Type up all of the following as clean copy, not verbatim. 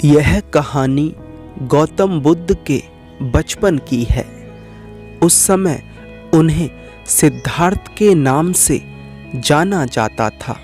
यह कहानी गौतम बुद्ध के बचपन की है। उस समय उन्हें सिद्धार्थ के नाम से जाना जाता था।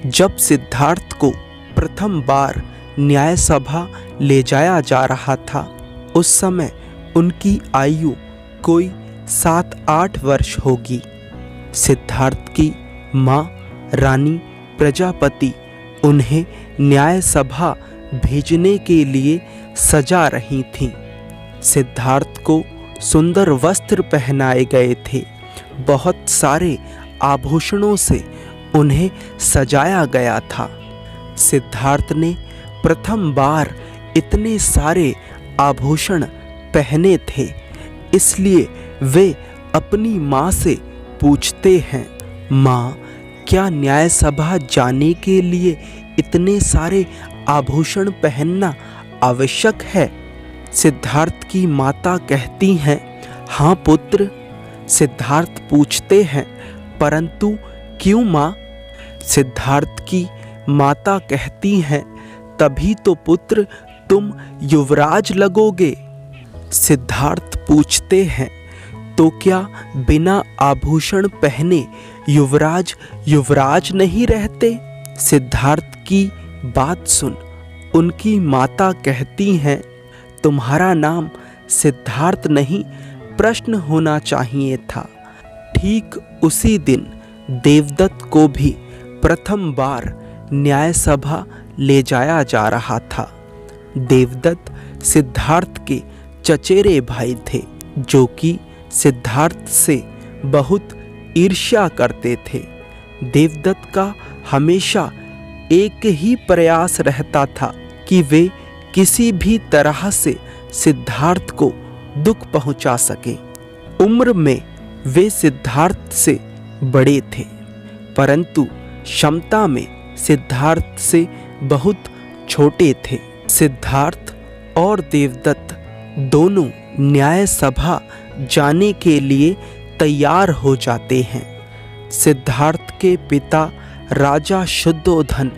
जब सिद्धार्थ को प्रथम बार न्याय सभा ले जाया जा रहा था, उस समय उनकी आयु कोई 7-8 वर्ष होगी। सिद्धार्थ की माँ रानी प्रजापति उन्हें न्याय सभा भेजने के लिए सजा रही थीं। सिद्धार्थ को सुंदर वस्त्र पहनाए गए थे। बहुत सारे आभूषणों से उन्हें सजाया गया था। सिद्धार्थ ने प्रथम बार इतने सारे आभूषण पहने थे, इसलिए वे अपनी माँ से पूछते हैं, माँ, क्या न्याय सभा जाने के लिए इतने सारे आभूषण पहनना आवश्यक है? सिद्धार्थ की माता कहती हैं, हाँ पुत्र। सिद्धार्थ पूछते हैं, परंतु क्यों माँ? सिद्धार्थ की माता कहती हैं, तभी तो पुत्र तुम युवराज लगोगे। सिद्धार्थ पूछते हैं, तो क्या बिना आभूषण पहने युवराज नहीं रहते? सिद्धार्थ की बात सुन उनकी माता कहती हैं, तुम्हारा नाम सिद्धार्थ नहीं प्रश्न होना चाहिए था। ठीक उसी दिन देवदत्त को भी प्रथम बार न्याय सभा ले जाया जा रहा था। देवदत्त सिद्धार्थ के चचेरे भाई थे, जो कि सिद्धार्थ से बहुत ईर्ष्या करते थे। देवदत्त का हमेशा एक ही प्रयास रहता था कि वे किसी भी तरह से सिद्धार्थ को दुख पहुंचा सके। उम्र में वे सिद्धार्थ से बड़े थे, परंतु क्षमता में सिद्धार्थ से बहुत छोटे थे। सिद्धार्थ और देवदत्त दोनों न्याय सभा जाने के लिए तैयार हो जाते हैं। सिद्धार्थ के पिता राजा शुद्धोधन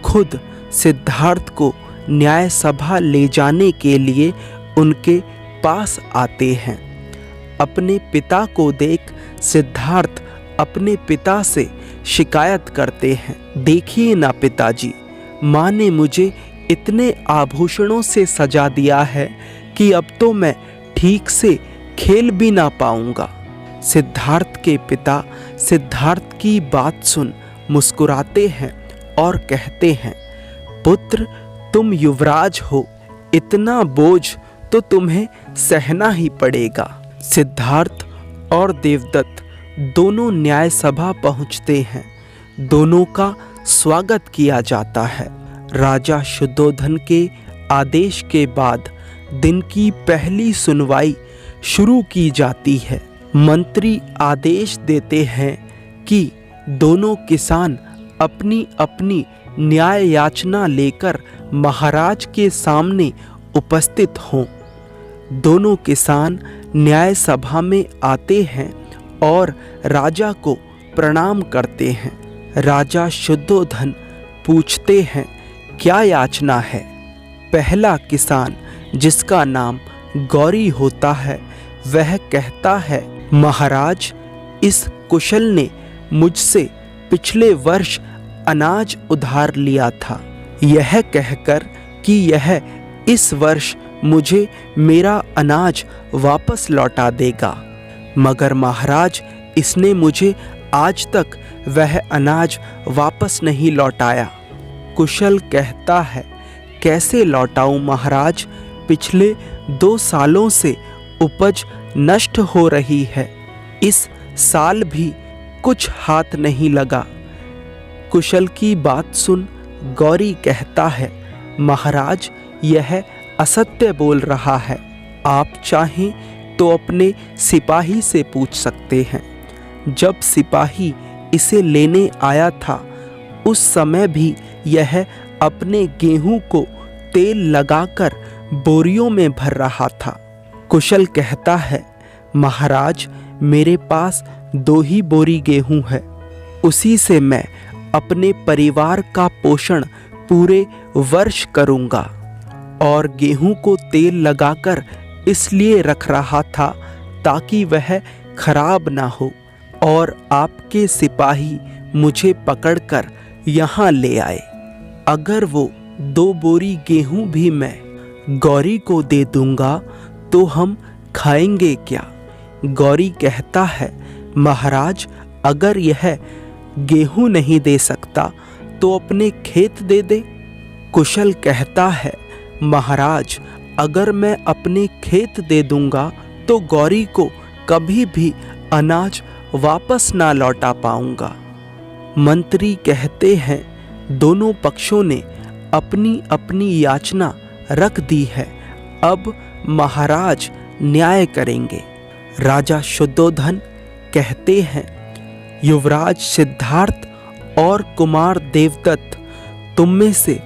खुद सिद्धार्थ को न्याय सभा ले जाने के लिए उनके पास आते हैं। अपने पिता को देख सिद्धार्थ अपने पिता से शिकायत करते हैं, देखिए ना पिताजी, माँ ने मुझे इतने आभूषणों से सजा दिया है कि अब तो मैं ठीक से खेल भी ना पाऊंगा। सिद्धार्थ के पिता सिद्धार्थ की बात सुन मुस्कुराते हैं और कहते हैं, पुत्र तुम युवराज हो, इतना बोझ तो तुम्हें सहना ही पड़ेगा। सिद्धार्थ और देवदत्त दोनों न्याय सभा पहुंचते हैं। दोनों का स्वागत किया जाता है। राजा शुद्धोधन के आदेश के बाद दिन की पहली सुनवाई शुरू की जाती है। मंत्री आदेश देते हैं कि दोनों किसान अपनी अपनी न्याय याचना लेकर महाराज के सामने उपस्थित हों। दोनों किसान न्याय सभा में आते हैं और राजा को प्रणाम करते हैं। राजा शुद्धोधन पूछते हैं, क्या याचना है? पहला किसान, जिसका नाम गौरी होता है, वह कहता है, महाराज, इस कुशल ने मुझसे पिछले वर्ष अनाज उधार लिया था। यह कहकर कि यह इस वर्ष मुझे मेरा अनाज वापस लौटा देगा, मगर महाराज, इसने मुझे आज तक वह अनाज वापस नहीं लौटाया। कुशल कहता है, कैसे लौटाऊं महाराज? पिछले 2 सालों से उपज नष्ट हो रही है, इस साल भी कुछ हाथ नहीं लगा। कुशल की बात सुन गौरी कहता है, महाराज, यह असत्य बोल रहा है। आप चाहें तो अपने सिपाही से पूछ सकते हैं। जब सिपाही इसे लेने आया था, उस समय भी यह अपने गेहूं को तेल लगाकर बोरियों में भर रहा था। कुशल कहता है, महाराज, मेरे पास 2 ही बोरी गेहूं है, उसी से मैं अपने परिवार का पोषण पूरे वर्ष करूंगा। और गेहूं को तेल लगाकर इसलिए रख रहा था ताकि वह खराब ना हो, और आपके सिपाही मुझे पकड़कर यहाँ ले आए। अगर वो 2 बोरी गेहूं भी मैं गौरी को दे दूंगा तो हम खाएंगे क्या? गौरी कहता है, महाराज अगर यह गेहूं नहीं दे सकता तो अपने खेत दे दे। कुशल कहता है, महाराज अगर मैं अपने खेत दे दूंगा तो गौरी को कभी भी अनाज वापस ना लौटा पाऊंगा। मंत्री कहते हैं, दोनों पक्षों ने अपनी अपनी याचना रख दी है, अब महाराज न्याय करेंगे। राजा शुद्धोधन कहते हैं, युवराज सिद्धार्थ और कुमार देवदत्त, तुम में से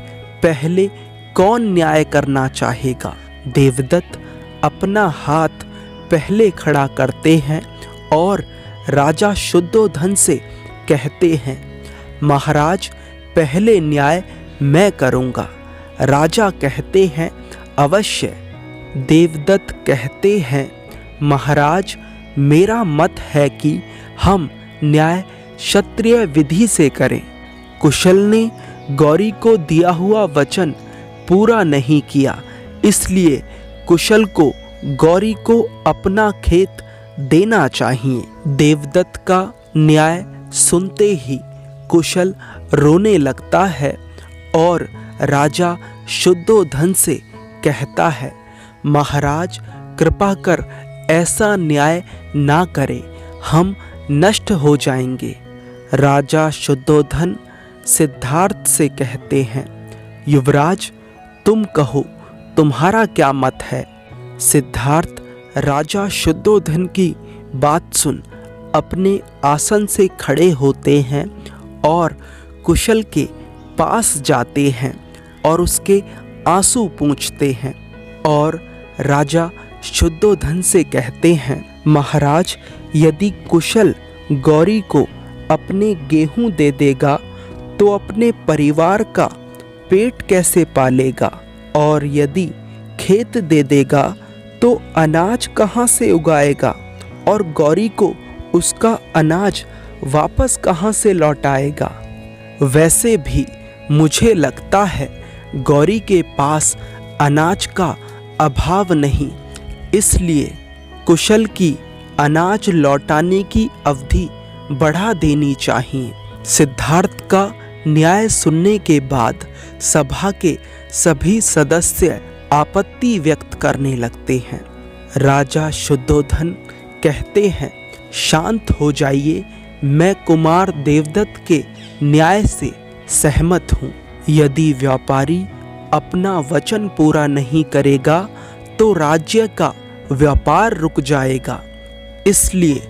पहले कौन न्याय करना चाहेगा? देवदत्त अपना हाथ पहले खड़ा करते हैं और राजा शुद्धोधन से कहते हैं, महाराज पहले न्याय मैं करूंगा। राजा कहते हैं, अवश्य। देवदत्त कहते हैं, महाराज मेरा मत है कि हम न्याय क्षत्रिय विधि से करें। कुशल ने गौरी को दिया हुआ वचन पूरा नहीं किया, इसलिए कुशल को गौरी को अपना खेत देना चाहिए। देवदत्त का न्याय सुनते ही कुशल रोने लगता है और राजा शुद्धोधन से कहता है, महाराज कृपा कर ऐसा न्याय ना करें, हम नष्ट हो जाएंगे। राजा शुद्धोधन सिद्धार्थ से कहते हैं, युवराज तुम कहो तुम्हारा क्या मत है? सिद्धार्थ राजा शुद्धोधन की बात सुन अपने आसन से खड़े होते हैं और कुशल के पास जाते हैं और उसके आंसू पूंछते हैं और राजा शुद्धोधन से कहते हैं, महाराज यदि कुशल गौरी को अपने गेहूं दे देगा तो अपने परिवार का पेट कैसे पालेगा, और यदि खेत दे देगा तो अनाज कहाँ से उगाएगा, और गौरी को उसका अनाज वापस कहाँ से लौटाएगा? वैसे भी मुझे लगता है गौरी के पास अनाज का अभाव नहीं, इसलिए कुशल की अनाज लौटाने की अवधि बढ़ा देनी चाहिए। सिद्धार्थ का न्याय सुनने के बाद सभा के सभी सदस्य आपत्ति व्यक्त करने लगते हैं। राजा शुद्धोधन कहते हैं, शांत हो जाइए, मैं कुमार देवदत्त के न्याय से सहमत हूँ। यदि व्यापारी अपना वचन पूरा नहीं करेगा तो राज्य का व्यापार रुक जाएगा, इसलिए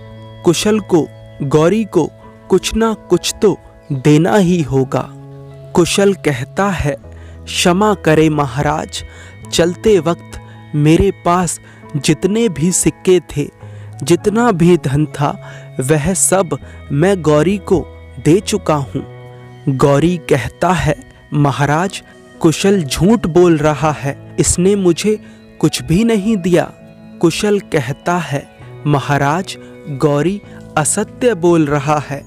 कुशल को गौरी को कुछ ना कुछ तो देना ही होगा। कुशल कहता है, क्षमा करे महाराज, चलते वक्त मेरे पास जितने भी सिक्के थे, जितना भी धन था, वह सब मैं गौरी को दे चुका हूँ। गौरी कहता है, महाराज कुशल झूठ बोल रहा है, इसने मुझे कुछ भी नहीं दिया। कुशल कहता है, महाराज गौरी असत्य बोल रहा है।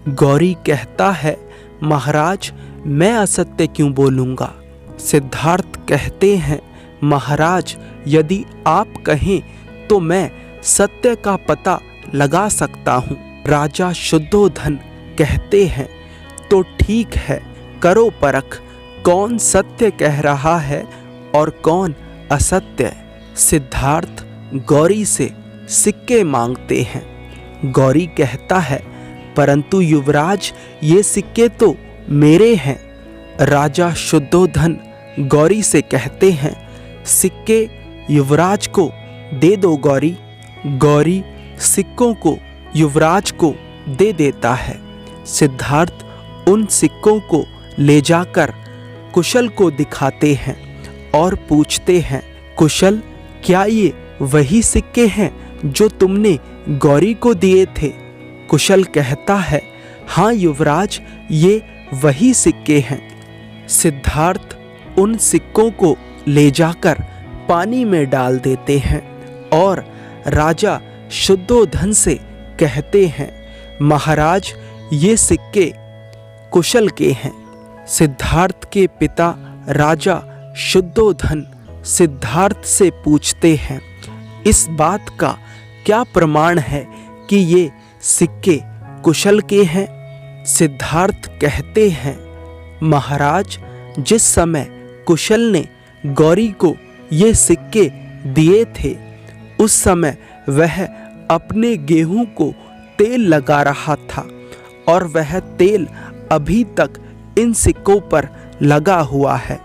गौरी कहता है, महाराज मैं असत्य क्यों बोलूँगा? सिद्धार्थ कहते हैं, महाराज यदि आप कहें तो मैं सत्य का पता लगा सकता हूँ। राजा शुद्धोधन कहते हैं, तो ठीक है, करो परख, कौन सत्य कह रहा है और कौन असत्य। सिद्धार्थ गौरी से सिक्के मांगते हैं। गौरी कहता है, परंतु युवराज ये सिक्के तो मेरे हैं। राजा शुद्धोधन गौरी से कहते हैं, सिक्के युवराज को दे दो गौरी। गौरी सिक्कों को युवराज को दे देता है। सिद्धार्थ उन सिक्कों को ले जाकर कुशल को दिखाते हैं और पूछते हैं, कुशल क्या ये वही सिक्के हैं जो तुमने गौरी को दिए थे? कुशल कहता है, हाँ युवराज, ये वही सिक्के हैं। सिद्धार्थ उन सिक्कों को ले जाकर पानी में डाल देते हैं और राजा शुद्धोधन से कहते हैं, महाराज ये सिक्के कुशल के हैं। सिद्धार्थ के पिता राजा शुद्धोधन सिद्धार्थ से पूछते हैं, इस बात का क्या प्रमाण है कि ये सिक्के कुशल के हैं? सिद्धार्थ कहते हैं, महाराज जिस समय कुशल ने गौरी को ये सिक्के दिए थे उस समय वह अपने गेहूं को तेल लगा रहा था और वह तेल अभी तक इन सिक्कों पर लगा हुआ है।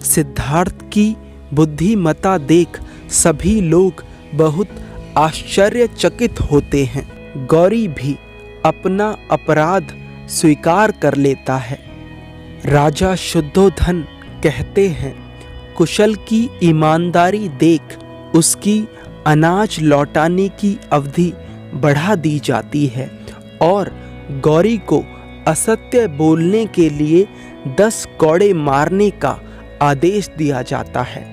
सिद्धार्थ की बुद्धिमत्ता देख सभी लोग बहुत आश्चर्यचकित होते हैं। गौरी भी अपना अपराध स्वीकार कर लेता है। राजा शुद्धोधन कहते हैं, कुशल की ईमानदारी देख उसकी अनाज लौटाने की अवधि बढ़ा दी जाती है और गौरी को असत्य बोलने के लिए 10 कौड़े मारने का आदेश दिया जाता है।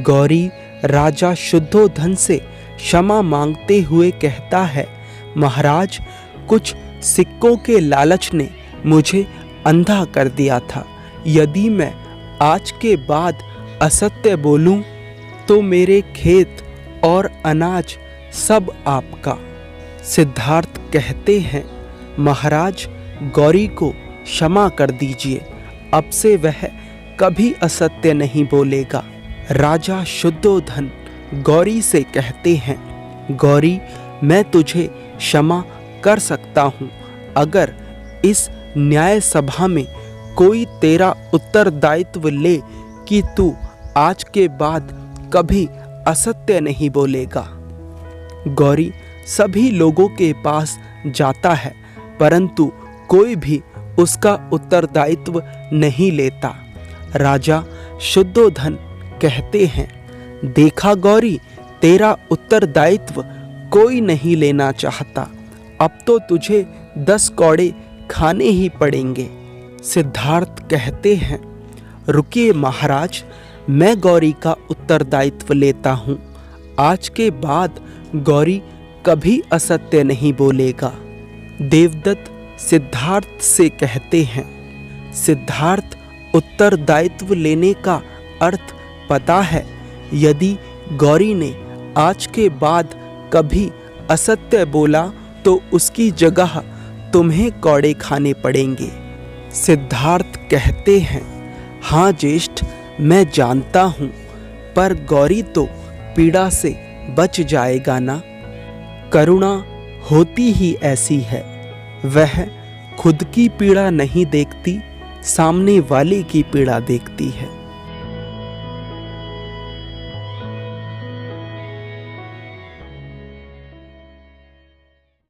गौरी राजा शुद्धोधन से क्षमा मांगते हुए कहता है, महाराज कुछ सिक्कों के लालच ने मुझे अंधा कर दिया था। यदि मैं आज के बाद असत्य बोलूं तो मेरे खेत और अनाज सब आपका। सिद्धार्थ कहते हैं, महाराज गौरी को क्षमा कर दीजिए, अब से वह कभी असत्य नहीं बोलेगा। राजा शुद्धोधन गौरी से कहते हैं, गौरी मैं तुझे क्षमा कर सकता हूँ अगर इस न्याय सभा में कोई तेरा उत्तरदायित्व ले कि तू आज के बाद कभी असत्य नहीं बोलेगा। गौरी सभी लोगों के पास जाता है परंतु कोई भी उसका उत्तरदायित्व नहीं लेता। राजा शुद्धोधन कहते हैं, देखा गौरी तेरा उत्तरदायित्व कोई नहीं लेना चाहता, अब तो तुझे 10 कौड़े खाने ही पड़ेंगे। सिद्धार्थ कहते हैं, रुकिए महाराज मैं गौरी का उत्तरदायित्व लेता हूँ, आज के बाद गौरी कभी असत्य नहीं बोलेगा। देवदत्त सिद्धार्थ से कहते हैं, सिद्धार्थ उत्तरदायित्व लेने का अर्थ पता है? यदि गौरी ने आज के बाद कभी असत्य बोला तो उसकी जगह तुम्हें कौड़े खाने पड़ेंगे। सिद्धार्थ कहते हैं, हाँ ज्येष्ठ मैं जानता हूँ, पर गौरी तो पीड़ा से बच जाएगा ना। करुणा होती ही ऐसी है, वह खुद की पीड़ा नहीं देखती, सामने वाले की पीड़ा देखती है।